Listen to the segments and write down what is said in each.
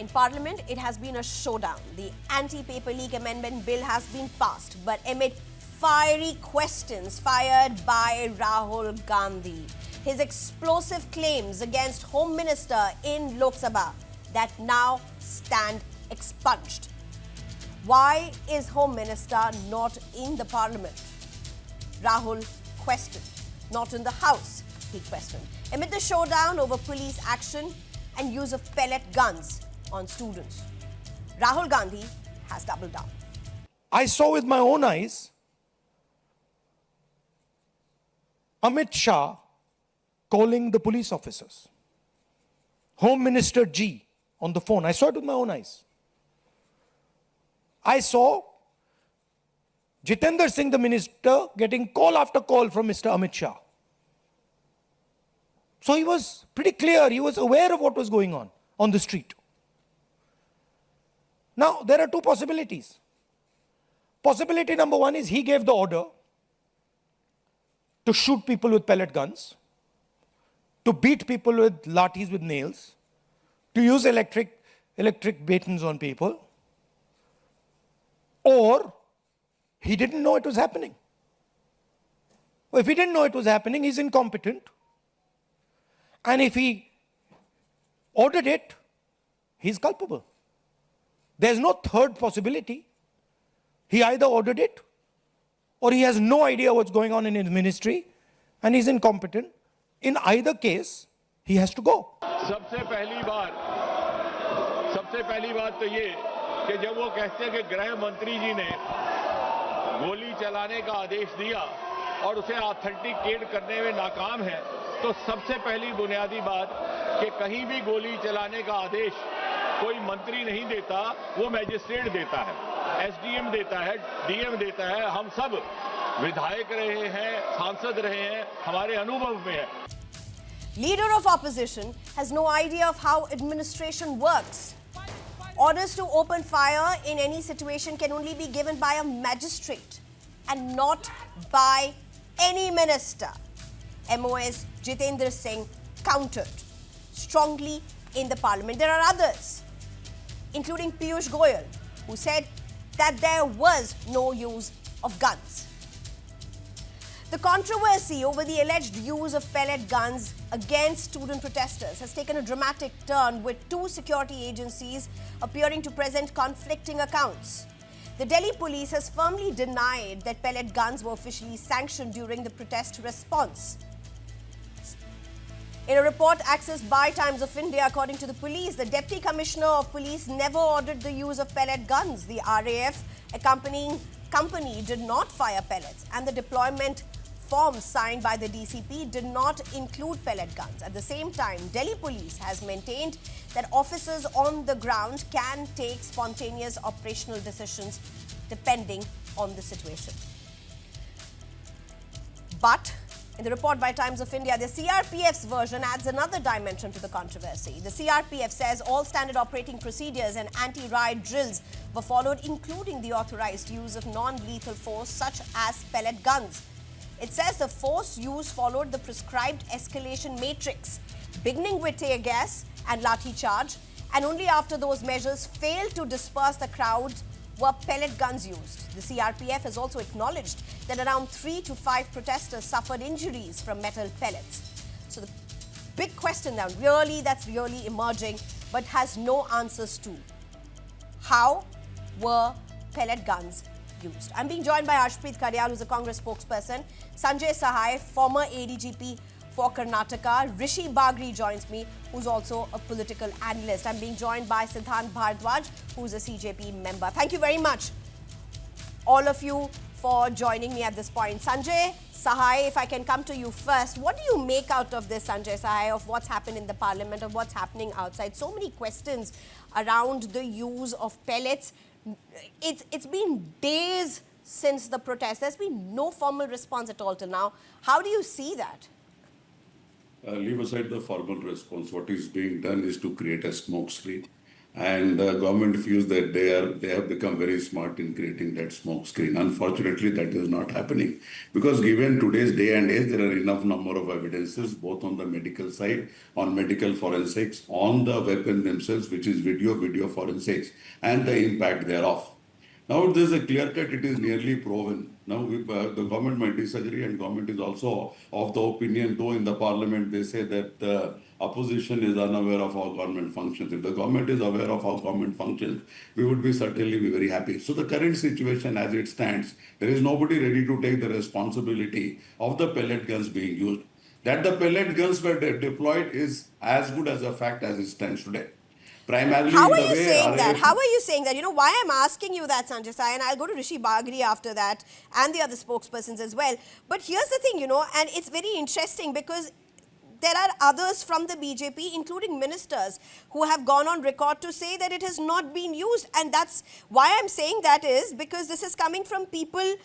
In Parliament, it has been a showdown. The anti-paper leak amendment bill has been passed, but amid fiery questions fired by Rahul Gandhi, his explosive claims against Home Minister in Lok Sabha that now stand expunged. Why is Home Minister not in the Parliament? Rahul questioned. Not in the House, he questioned. Amid the showdown over police action and use of pellet guns on students, Rahul Gandhi has doubled down. I saw with my own eyes Amit Shah calling the police officers. Home Minister G on the phone. I saw it with my own eyes. I saw Jitendra Singh, the minister, getting call after call from Mr. Amit Shah. So he was pretty clear. He was aware of what was going on the street. Now, there are two possibilities. Possibility number one is he gave the order to shoot people with pellet guns, to beat people with lathis with nails, to use electric batons on people, or he didn't know it was happening. Well, if he didn't know it was happening, he's incompetent. And if he ordered it, he's culpable. There's no third possibility. He either ordered it, or he has no idea what's going on in his ministry, and he's incompetent. In either case, he has to go. सबसे पहली बात तो ये कि जब वो कहते हैं कि गृह मंत्री जी ने गोली चलाने का आदेश दिया और उसे ऑथेंटिकेट करने में नाकाम है, तो सबसे पहली बुनियादी बात कि कहीं भी गोली चलाने का आदेश कोई मंत्री नहीं देता, वो मैजिस्ट्रेट देता है, एसडीएम देता है, डीएम देता है। हम सब विधायक रहे हैं, सांसद रहे हैं, हमारे अनुभव में है। Leader of opposition has no idea of how administration works. Orders to open fire in any situation can only be given by a magistrate and not by any minister. MoS Jitendra Singh countered strongly in the Parliament. There are others, including Piyush Goyal, who said that there was no use of guns. The controversy over the alleged use of pellet guns against student protesters has taken a dramatic turn, with two security agencies appearing to present conflicting accounts. The Delhi Police has firmly denied that pellet guns were officially sanctioned during the protest response. In a report accessed by Times of India, according to the police, the Deputy Commissioner of Police never ordered the use of pellet guns. The RAF accompanying company did not fire pellets, and the deployment forms signed by the DCP did not include pellet guns. At the same time, Delhi Police has maintained that officers on the ground can take spontaneous operational decisions depending on the situation. But in the report by Times of India, the CRPF's version adds another dimension to the controversy. The CRPF says all standard operating procedures and anti-riot drills were followed, including the authorized use of non-lethal force such as pellet guns. It says the force used followed the prescribed escalation matrix, beginning with tear gas and lathi charge, and only after those measures failed to disperse the crowd were pellet guns used. The CRPF has also acknowledged that around 3 to 5 protesters suffered injuries from metal pellets. So the big question now, that's really emerging, but has no answers to: how were pellet guns used? I'm being joined by Arshpreet Karyal, who's a Congress spokesperson, Sanjay Sahai, former ADGP for Karnataka, Rishi Bagri joins me, who's also a political analyst. I'm being joined by Siddhant Bhardwaj, who's a CJP member. Thank you very much, all of you, for joining me at this point. Sanjay Sahai, if I can come to you first, what do you make out of this, Sanjay Sahai, of what's happened in the Parliament, of what's happening outside? So many questions around the use of pellets. It's been days since the protest. There's been no formal response at all till now. How do you see that? Leave aside the formal response. What is being done is to create a smoke screen. And the government feels that they have become very smart in creating that smoke screen. Unfortunately, that is not happening, because given today's day and age, there are enough number of evidences, both on the medical side, on medical forensics, on the weapon themselves, which is video forensics, and the impact thereof. Now, there is a clear cut, it is nearly proven. Now, the government might disagree, and government is also of the opinion, though in the parliament they say that the opposition is unaware of how government functions. If the government is aware of how government functions, we would be certainly be very happy. So the current situation as it stands, there is nobody ready to take the responsibility of the pellet guns being used. That the pellet guns were deployed is as good as a fact as it stands today. Primarily How in are the you way saying that? RAF How are you saying that? You know, why I'm asking you that, Sanjay Sai, and I'll go to Rishi Bagri after that and the other spokespersons as well. But here's the thing, you know, and it's very interesting because there are others from the BJP, including ministers, who have gone on record to say that it has not been used. And that's why I'm saying that is because this is coming from people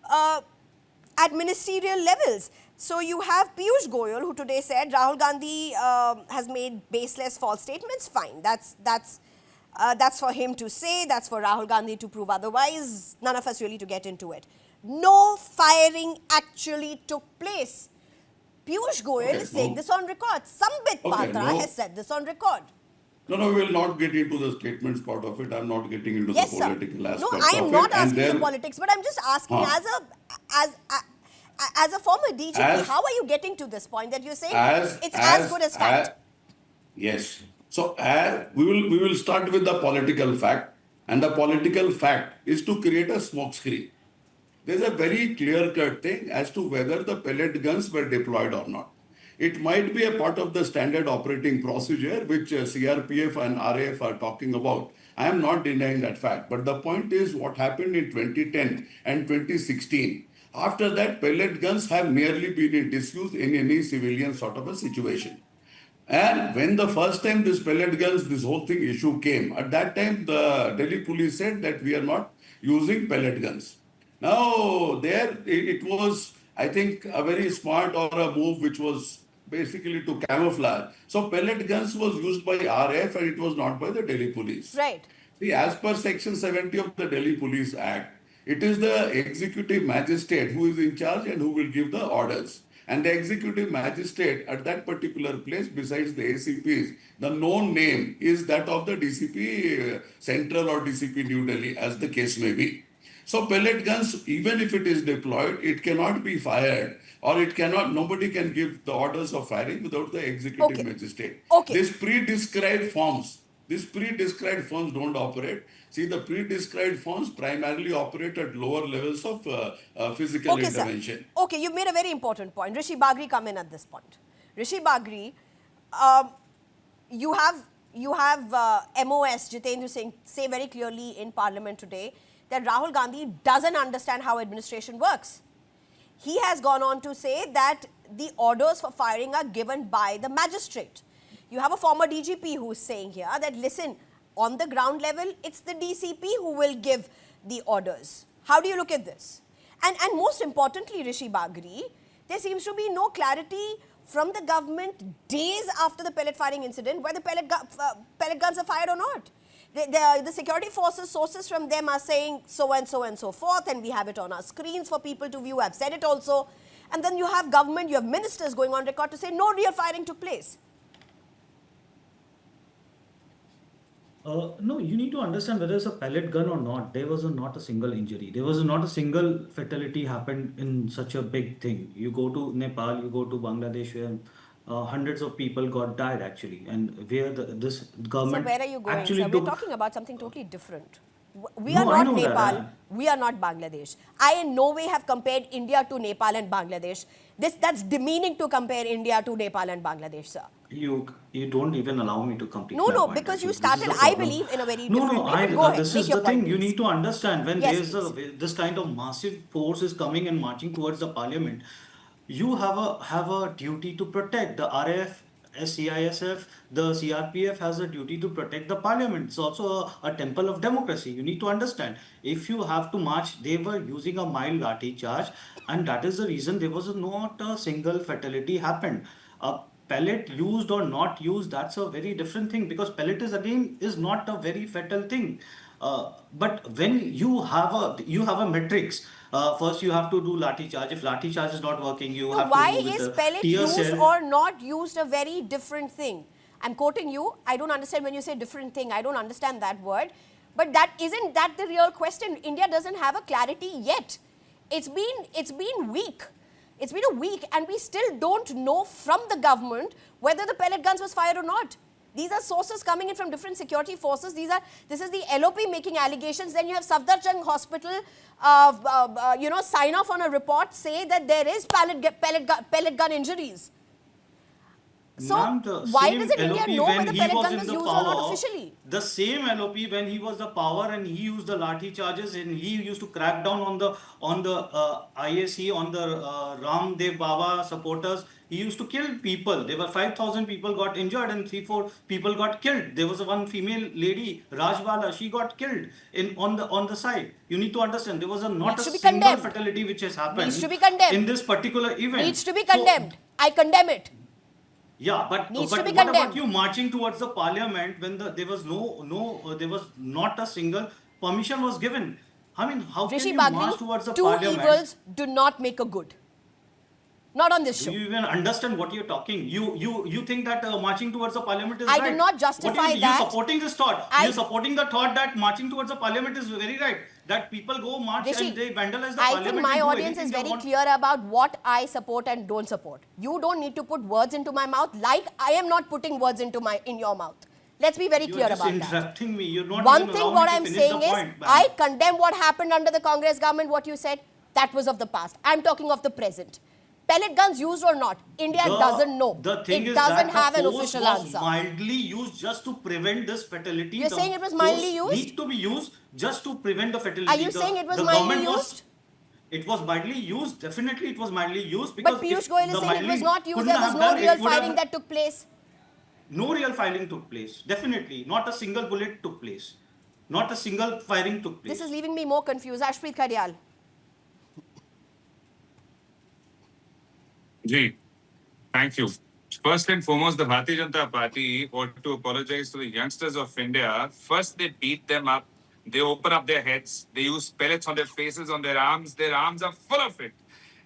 at ministerial levels. So you have Piyush Goyal, who today said Rahul Gandhi has made baseless false statements. Fine, that's for him to say. That's for Rahul Gandhi to prove otherwise. None of us really to get into it. No firing actually took place. Piyush Goyal is saying this on record. Sambit Patra has said this on record. No, we will not get into the statements part of it. I'm not getting into the political aspect of it. No, I am not asking the politics, but I'm just asking as a former DGP, how are you getting to this point that you're saying it's as good as fact? Yes. So we will start with the political fact, and the political fact is to create a smoke screen. There's a very clear-cut thing as to whether the pellet guns were deployed or not. It might be a part of the standard operating procedure which CRPF and RAF are talking about. I am not denying that fact. But the point is what happened in 2010 and 2016. After that, pellet guns have nearly been in disuse in any civilian sort of a situation. And when the first time this pellet guns, this whole thing issue came, at that time the Delhi police said that we are not using pellet guns. Now, there it was, I think, a very smart or a move which was basically to camouflage. So, pellet guns was used by RF and it was not by the Delhi police. Right. See, as per Section 70 of the Delhi Police Act, it is the executive magistrate who is in charge and who will give the orders. And the executive magistrate at that particular place, besides the ACPs, the known name is that of the DCP Central or DCP New Delhi, as the case may be. So pellet guns, even if it is deployed, it cannot be fired, or it cannot, nobody can give the orders of firing without the executive magistrate. These pre-described forms don't operate. See, the pre-described forms primarily operate at lower levels of physical intervention. Sir. Okay, you made a very important point. Rishi Bagri come in at this point. Rishi Bagri, you have MoS Jitendra Singh say very clearly in Parliament today that Rahul Gandhi doesn't understand how administration works. He has gone on to say that the orders for firing are given by the magistrate. You have a former DGP who is saying here that, listen, on the ground level, it's the DCP who will give the orders. How do you look at this? And most importantly, Rishi Bagri, there seems to be no clarity from the government days after the pellet firing incident whether pellet guns are fired or not. The security forces, sources from them are saying so and so and so forth, and we have it on our screens for people to view. I've said it also. And then you have government, you have ministers going on record to say no real firing took place. No, you need to understand whether it's a pellet gun or not. There was not a single injury. There was not a single fatality happened in such a big thing. You go to Nepal, you go to Bangladesh, where hundreds of people died actually, and where this government. So where are you going? Actually We're talking about something totally different. We are not Nepal. We are not Bangladesh. I in no way have compared India to Nepal and Bangladesh. That's demeaning to compare India to Nepal and Bangladesh, sir. You don't even allow me to complete. No, because you started, I believe, in a very different way. Go ahead, this is the thing. You need to understand when this kind of massive force is coming and marching towards the parliament. You have a duty to protect the RAF. CISF, the CRPF has a duty to protect the parliament. It's also a temple of democracy. You need to understand. If you have to march, they were using a mild lathi charge, and that is the reason there was not a single fatality happened. pellet used or not used, that's a very different thing, because pellet is not a very fatal thing. But when you have a metrics, first you have to do lathi charge. If lathi charge is not working, you No, have to why go with is the pellet tear used cell. or not used a very different thing? I'm quoting you. I don't understand when you say different thing. I don't understand that word. But isn't that the real question? India doesn't have a clarity yet. It's been weak. It's been a week, and we still don't know from the government whether the pellet guns was fired or not. These are sources coming in from different security forces. This is the LOP making allegations. Then you have Safdarjung Hospital, sign off on a report, say that there is pellet gun injuries. So why doesn't India know whether pellet gun was used or not officially? The same LOP when he was the power and he used the lathi charges and he used to crack down on the IAC, on the Ramdev Baba supporters. He used to kill people. There were 5,000 people got injured and 3-4 people got killed. There was one female lady, Rajbala, she got killed on the side. You need to understand, there was not a single fatality which has happened. Needs to be condemned. In this particular event. Needs to be condemned. I condemn it. Yeah, but what about you marching towards the parliament when there was there was not a single permission was given? I mean, how can you march towards the parliament? Two evils do not make a good. Not on this show. Do you even understand what you're talking? You think that marching towards the parliament is right? I do not justify that. You're supporting this thought. You're supporting the thought that marching towards the parliament is very right. That people go march and they vandalize the parliament. I think my audience is very clear about what I support and don't support. You don't need to put words into my mouth like I am not putting words in your mouth. Let's be very clear about that. You're just interrupting me. You're not One even thing allowing what me to I'm finish saying the is, point, I condemn what happened under the Congress government, what you said, that was of the past. I'm talking of the present. Pellet guns used or not, India doesn't know. The thing it is doesn't that have the an force official was answer. mildly used just to prevent this fatality. You're saying it was mildly used? Need to be used just to prevent the fatality. Are you saying it was mildly used? It was mildly used. Definitely, it was mildly used. Because but Piyush Goyal is saying it was not used. There was no real firing that took place. No real firing took place. Definitely, not a single bullet took place. Not a single firing took place. This is leaving me more confused. Ashpreet Karyal. Ji, thank you. First and foremost, the Bharatiya Janata Party ought to apologize to the youngsters of India. First, they beat them up. They open up their heads. They use pellets on their faces, on their arms. Their arms are full of it.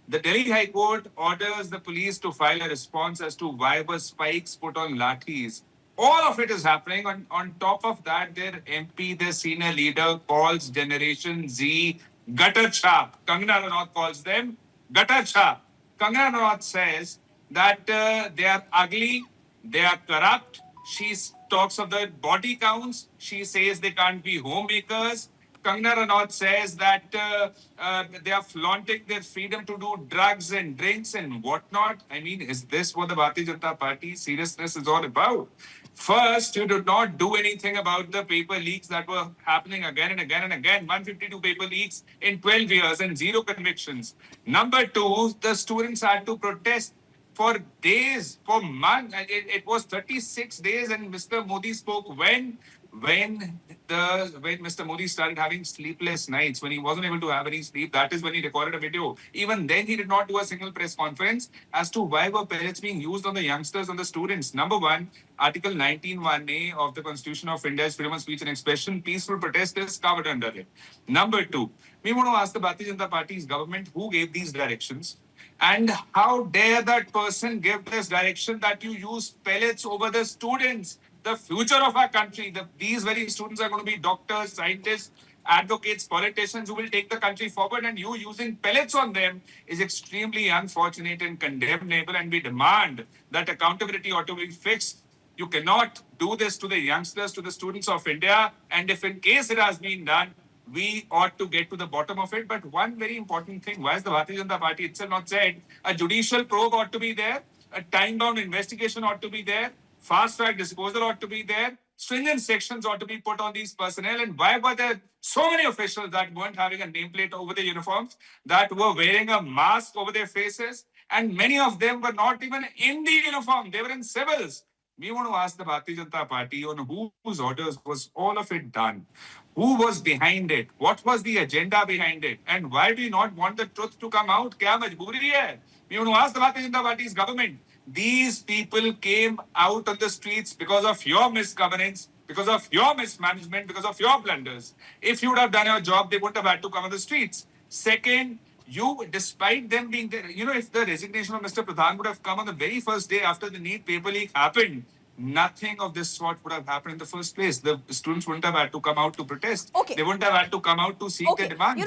The Delhi High Court orders the police to file a response as to why were spikes put on lathis. All of it is happening. On top of that, their MP, their senior leader, calls Generation Z gutter chap. Kangana Ranaut calls them gutter chap. Kangana Ranaut says that they are ugly, they are corrupt. She talks of the body counts. She says they can't be homemakers. Kangana Ranaut says that they are flaunting their freedom to do drugs and drinks and whatnot. I mean, is this what the Bharatiya Janata Party seriousness is all about? First, you did not do anything about the paper leaks that were happening again and again and again. 152 paper leaks in 12 years and 0 convictions. Number two, the students had to protest for days, for months. It was 36 days, and Mr. Modi spoke when Mr. Modi started having sleepless nights, when he wasn't able to have any sleep. That is when he recorded a video. Even then, he did not do a single press conference as to why were pellets being used on the youngsters, on the students. Number one, Article 19(1)(a) of the Constitution of India's freedom of speech and expression, peaceful protest is covered under it. Number two, we want to ask the Bharatiya Janata Party's government who gave these directions. And how dare that person give this direction that you use pellets over the students, the future of our country? These very students are going to be doctors, scientists, advocates, politicians who will take the country forward, and you using pellets on them is extremely unfortunate and condemnable, and we demand that accountability ought to be fixed. You cannot do this to the youngsters, to the students of India, and if in case it has been done, we ought to get to the bottom of it. But one very important thing, why has the Bharatiya Janata Party itself not said a judicial probe ought to be there, a time-bound investigation ought to be there, fast-track disposal ought to be there, stringent sections ought to be put on these personnel, and why were there so many officials that weren't having a nameplate over their uniforms, that were wearing a mask over their faces, and many of them were not even in the uniform, they were in civils. We want to ask the Bharatiya Janata Party on whose orders was all of it done? Who was behind it? What was the agenda behind it? And why do you not want the truth to come out? Kya majboori hai? We want to ask the Bharatiya Janata Party's government, These people came out on the streets because of your misgovernance, because of your mismanagement, because of your blunders. If you would have done your job, they wouldn't have had to come on the streets. Second, despite them being there, if the resignation of Mr. Pradhan would have come on the very first day after the NEET paper leak happened, nothing of this sort would have happened in the first place. The students wouldn't have had to come out to protest. Okay. They wouldn't have had to come out to seek their demands.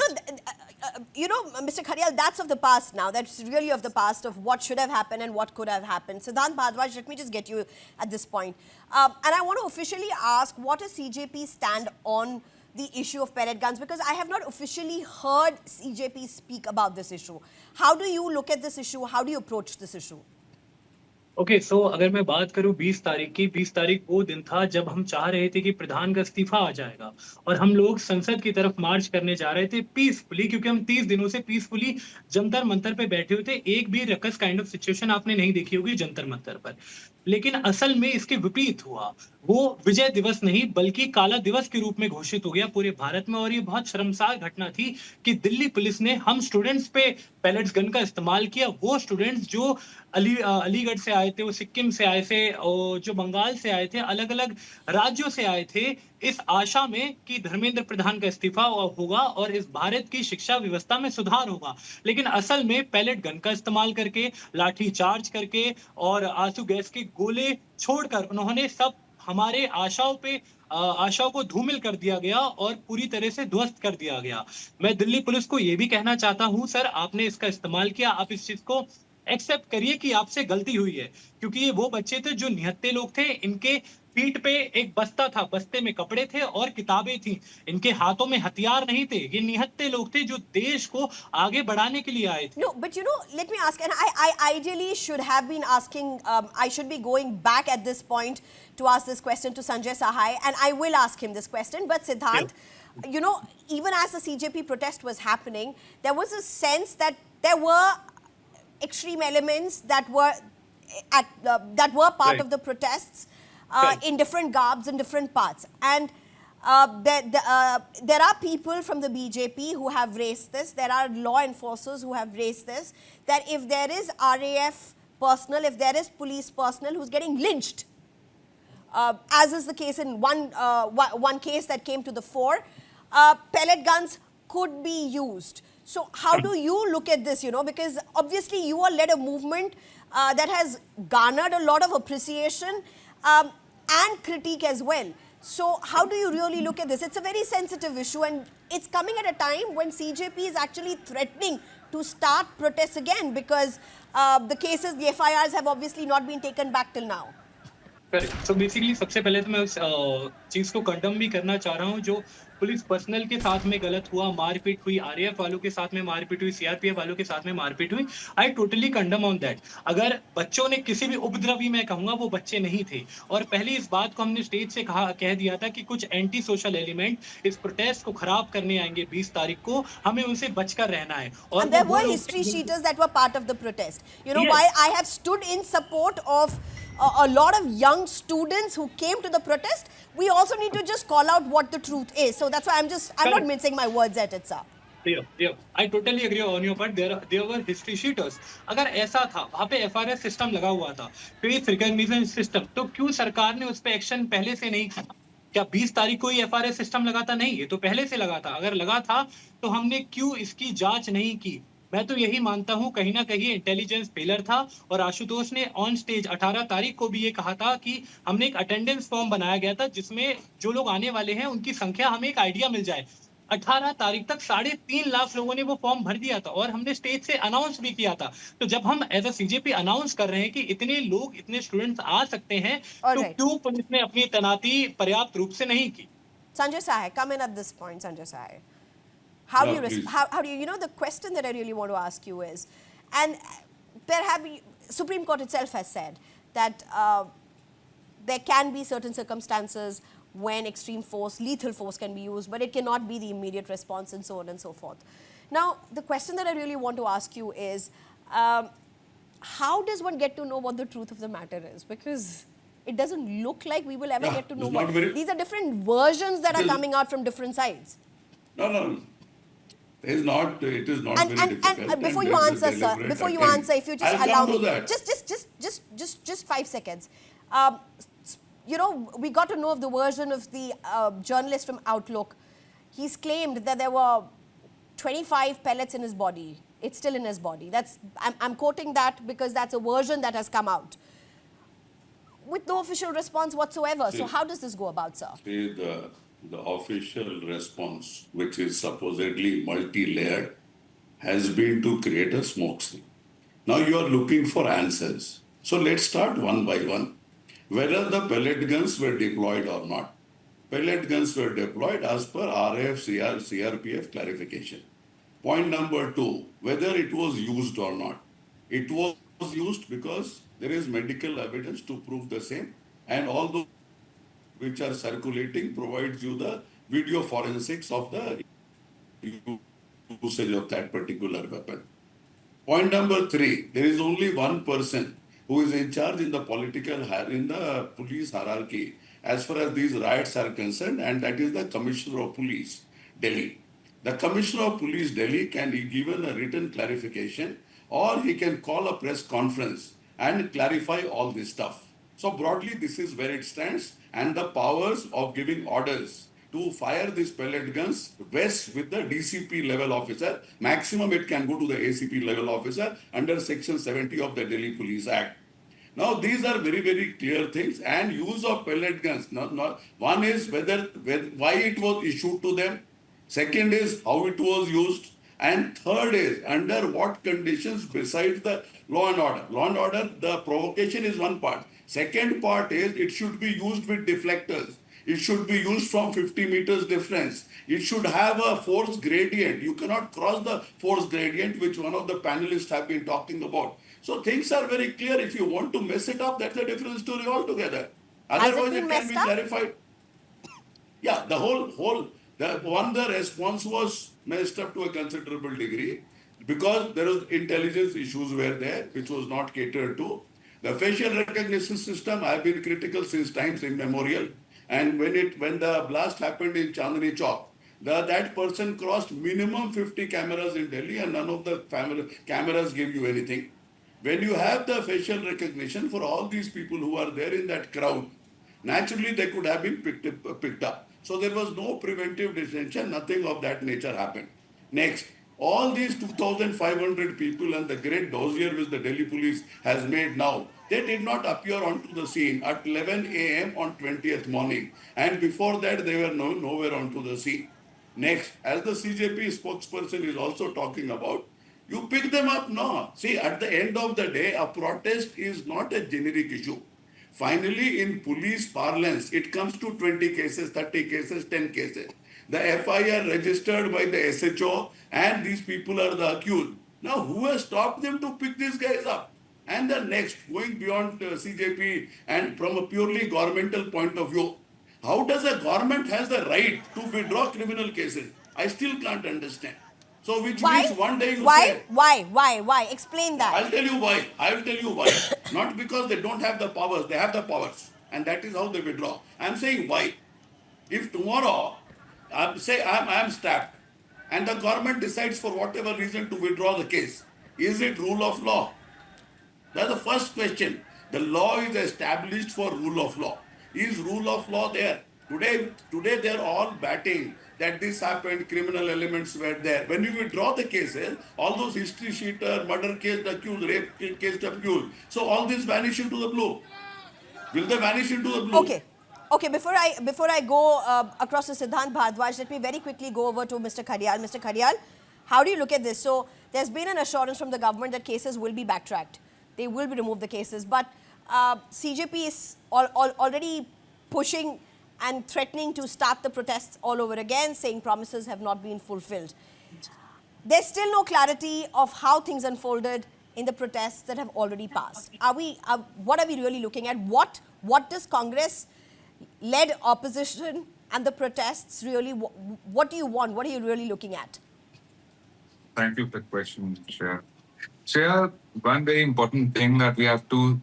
Mr. Kharial, that's of the past now. That's really of the past of what should have happened and what could have happened. Siddhant Bhardwaj, let me just get you at this point. And I want to officially ask, what is CJP's stand on the issue of pellet guns? Because I have not officially heard CJP speak about this issue. How do you look at this issue? How do you approach this issue? Okay so अगर मैं बात करूं 20 तारीख की, 20 तारीख वो दिन था जब हम चाह रहे थे कि प्रधान का इस्तीफा आ जाएगा और हम लोग संसद की तरफ मार्च करने जा रहे थे पीसफुली, क्योंकि हम 30 दिनों से पीसफुली जंतर मंतर पे बैठे हुए थे। एक भी रकस काइंड ऑफ सिचुएशन आपने नहीं देखी होगी जंतर मंतर पर। लेकिन असल में इसके विपरीत हुआ। वो विजय दिवस नहीं बल्कि काला दिवस के रूप में घोषित हो गया पूरे भारत में। और ये बहुत शर्मसार घटना थी कि दिल्ली पुलिस ने हम स्टूडेंट्स पे पैलेट्स गन का इस्तेमाल किया। वो स्टूडेंट्स जो अलीगढ़ से आए थे, वो सिक्किम से आए थे, और जो बंगाल से आए थे, अलग अलग राज्यों से आए थे, इस आशा में कि धर्मेंद्र प्रधान का इस्तीफा होगा और इस भारत की शिक्षा व्यवस्था में सुधार होगा। लेकिन असल में पैलेट गन का इस्तेमाल करके, लाठी चार्ज करके और आंसू गैस के गोले छोड़कर उन्होंने सब हमारे आशाओं को धूमिल कर दिया गया और पूरी तरह से ध्वस्त कर दिया गया। मैं दिल्ली पुलिस को यह भी कहना चाहता हूं, सर आपने इसका इस्तेमाल किया, आप इस चीज को एक्सेप्ट करिए कि आपसे गलती हुई है, क्योंकि ये वो बच्चे थे जो निहत्थे लोग थे। इनके पीठ पे एक बस्ता था, बस्ते में कपड़े थे और किताबें थी, इनके हाथों में हथियार नहीं थे। ये निहत्थे लोग थे जो देश को आगे बढ़ाने के लिए आए थे। No, but let me ask, and I ideally should have been asking, I should be going back at this point to ask this question to Sanjay Sahai, and I will ask him this question. But Siddhant, even as the CJP protest was happening, there was a sense that there were extreme elements that were part of the protests in different garbs and different parts. And there are people from the BJP who have raised this. There are law enforcers who have raised this, that if there is RAF personnel, if there is police personnel who's getting lynched, as is the case in one case that came to the fore, pellet guns could be used. So how do you look at this, because obviously you all led a movement that has garnered a lot of appreciation and critique as well. So how do you really look at this? It's a very sensitive issue, and it's coming at a time when CJP is actually threatening to start protests again, because the FIRs have obviously not been taken back till now. So basically सबसे पहले तो मैं उस चीज को condemn भी करना चाह रहा हूँ जो पुलिस पर्सनल के साथ में गलत हुआ, मारपीट हुई, आरएएफ वालों के साथ में मारपीट हुई, सीआरपीएफ वालों के साथ में मारपीट हुई। I totally condemn on that. अगर बच्चों ने किसी भी उपद्रवी, मैं कहूंगा वो बच्चे नहीं थे, और पहले इस बात को हमने स्टेज से कह दिया था कि कुछ एंटी सोशल एलिमेंट इस प्रोटेस्ट को खराब करने आएंगे 20 तारीख को, हमें उनसे बचकर रहना है। और there were history sheeters that were part of the protest. While I have stood in support of a lot of young students who came to the protest, we also need to just call out what the truth is. So that's why I'm not mincing my words at it, sir. Yeah, I totally agree on your part. There were history sheeters. अगर ऐसा था, वहाँ पे FRS system लगा हुआ था, face recognition system, तो क्यों सरकार ने उस पे एक्शन पहले से नहीं किया? क्या 20 तारीख को ही FRS सिस्टम लगा था? नहीं, ये तो पहले से लगा था। अगर लगा था तो हमने क्यों इसकी जांच नहीं की? मैं तो यही मानता हूं कहीं ना कहीं इंटेलिजेंस फेलर था। और आशुतोष ने ऑन स्टेज 18 तारीख को भी ये कहा था कि हमने एक अटेंडेंस फॉर्म बनाया गया था जिसमें जो लोग आने वाले हैं उनकी संख्या हमें एक आइडिया मिल जाए। 18 तारीख तक 3.5 लाख लोगों ने वो फॉर्म भर दिया था और हमने स्टेज से अनाउंस भी किया था। तो जब हम एज अ सीजेपी अनाउंस कर रहे हैं कि इतने लोग, इतने स्टूडेंट्स आ सकते हैं, तो क्यों पुलिस ने अपनी तैनाती पर्याप्त रूप से नहीं की? Sanjay Sahai, come in at this point, Sanjay Sahai. How do you, the question that I really want to ask you is, and Supreme Court itself has said that there can be certain circumstances when extreme force, lethal force can be used, but it cannot be the immediate response and so on and so forth. Now, the question that I really want to ask you is, how does one get to know what the truth of the matter is? Because it doesn't look like we will ever get to know these are different versions that are coming out from different sides. No. It is not very difficult. And before and you there is a answer, sir, deliberate before you attempt. answer, if you just I'll allow come to me, that. just 5 seconds. You know, we got to know of the version of the journalist from Outlook. He's claimed that there were 25 pellets in his body. It's still in his body. I'm quoting that because that's a version that has come out with no official response whatsoever. So how does this go about, sir? See, the official response, which is supposedly multi-layered, has been to create a smokescreen. Now you are looking for answers. So let's start one by one. Whether the pellet guns were deployed or not. Pellet guns were deployed as per RAF CRPF clarification. Point number 2, whether it was used or not. It was used because there is medical evidence to prove the same, and all those which are circulating provides you the video forensics of the usage of that particular weapon. Point number 3, there is only one person who is in charge in the police hierarchy as far as these riots are concerned, and that is the Commissioner of Police, Delhi. The Commissioner of Police, Delhi, can be given a written clarification, or he can call a press conference and clarify all this stuff. So broadly, this is where it stands, and the powers of giving orders to fire these pellet guns vests with the DCP level officer. Maximum it can go to the ACP level officer under Section 70 of the Delhi Police Act. Now these are very, very clear things, and use of pellet guns. One is why it was issued to them. Second is how it was used. And third is under what conditions besides the law and order. Law and order, the provocation is one part. Second part is it should be used with deflectors. It should be used from 50 meters difference. It should have a force gradient. You cannot cross the force gradient, which one of the panelists have been talking about. So things are very clear. If you want to mess it up, that's a different story altogether. Otherwise, it can be clarified. Yeah, the response was messed up to a considerable degree because there was intelligence issues were there, which was not catered to. The facial recognition system, I have been critical since times immemorial. And when the blast happened in Chandni Chowk, that person crossed minimum 50 cameras in Delhi, and none of the cameras gave you anything. When you have the facial recognition for all these people who are there in that crowd, naturally they could have been picked up. So there was no preventive detention, nothing of that nature happened. Next, all these 2,500 people and the great dossier which the Delhi police has made now, they did not appear onto the scene at 11 a.m. on 20th morning. And before that, they were nowhere onto the scene. Next, as the CJP spokesperson is also talking about, you pick them up now. See, at the end of the day, a protest is not a generic issue. Finally, in police parlance, it comes to 20 cases, 30 cases, 10 cases. The FIR registered by the SHO, and these people are the accused. Now, who has stopped them to pick these guys up? And the next, going beyond CJP and from a purely governmental point of view, how does a government has the right to withdraw criminal cases? I still can't understand. So which means one day you say... Why? Explain that. I'll tell you why. Not because they don't have the powers. They have the powers. And that is how they withdraw. I'm saying why. If tomorrow, I'm stabbed, and the government decides for whatever reason to withdraw the case, is it rule of law? That's the first question. The law is established for rule of law. Is rule of law there? Today they're all batting that this happened, criminal elements were there. When you withdraw the cases, all those history sheeter, murder case accused, rape case accused, so all this vanish into the blue. Will they vanish into the blue? Okay. Before I go across to Siddhant Bhardwaj, let me very quickly go over to Mr. Kharyal. Mr. Kharyal, how do you look at this? So there's been an assurance from the government that cases will be backtracked. They will be removed the cases, but CJP is already pushing and threatening to start the protests all over again, saying promises have not been fulfilled. There's still no clarity of how things unfolded in the protests that have already passed. What are we really looking at? What does Congress-led opposition and the protests really, what do you want? What are you really looking at? Thank you for the question, Shreya. Shreya, one very important thing that we have to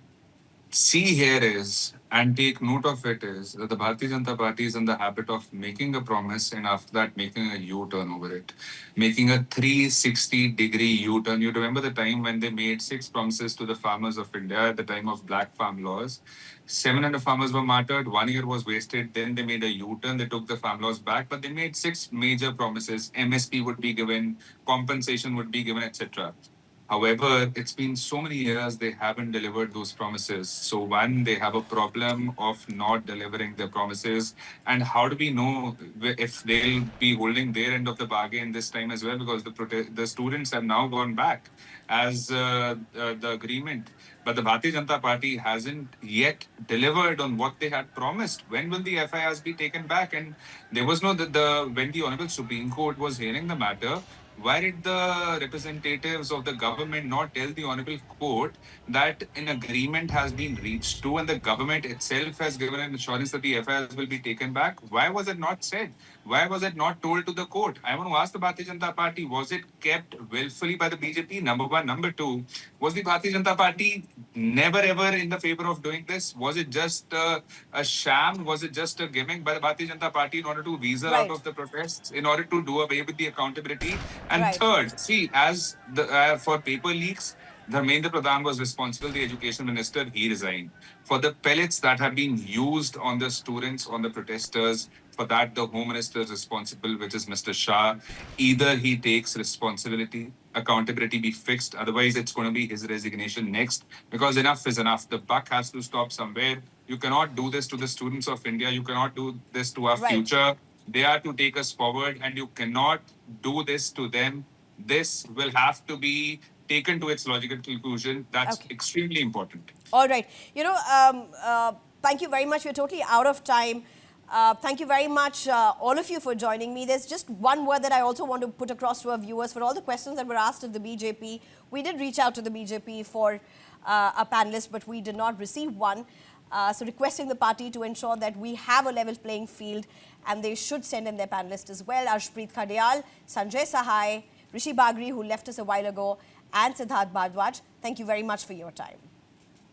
see here is, and take note of it, is that the Bharatiya Janata Party is in the habit of making a promise and after that making a U-turn over it, making a 360-degree U-turn. You remember the time when they made 6 promises to the farmers of India at the time of black farm laws. 700 farmers were martyred, 1 year was wasted, then they made a U-turn, they took the farm laws back, but they made 6 major promises. MSP would be given, compensation would be given, etc. However, it's been so many years they haven't delivered those promises. So one, they have a problem of not delivering their promises. And how do we know if they'll be holding their end of the bargain this time as well? Because the students have now gone back as the agreement. But the Bharatiya Janata Party hasn't yet delivered on what they had promised. When will the FIRs be taken back? And there was no when the Honorable Supreme Court was hearing the matter, why did the representatives of the government not tell the Honorable Court that an agreement has been reached to and the government itself has given an assurance that the FIRs will be taken back? Why was it not said? Why was it not told to the court? I want to ask the Bharatiya Janata Party, was it kept willfully by the BJP? Number one. Number two, was the Bharatiya Janata Party never ever in the favor of doing this? Was it just a sham? Was it just a gimmick by the Bharatiya Janata Party in order to weasel out of the protests, in order to do away with the accountability? And third, see, as the for paper leaks, Dharmendra Pradhan was responsible, the education minister, he resigned. For the pellets that have been used on the students, on the protesters, for that the Home Minister is responsible, which is Mr. Shah. Either he takes responsibility, accountability be fixed, otherwise it's going to be his resignation next, because enough is enough. The buck has to stop somewhere. You cannot do this to the students of India. You cannot do this to our future. They are to take us forward, and you cannot do this to them. This will have to be taken to its logical conclusion. That's extremely important. All right. You know, thank you very much. We're totally out of time. Thank you very much, all of you, for joining me. There's just one word that I also want to put across to our viewers. For all the questions that were asked of the BJP, we did reach out to the BJP for a panelist, but we did not receive one. So requesting the party to ensure that we have a level playing field, and they should send in their panelists as well. Arshpreet Khadiyal, Sanjay Sahai, Rishi Bagri, who left us a while ago, and Siddharth Bhardwaj. Thank you very much for your time.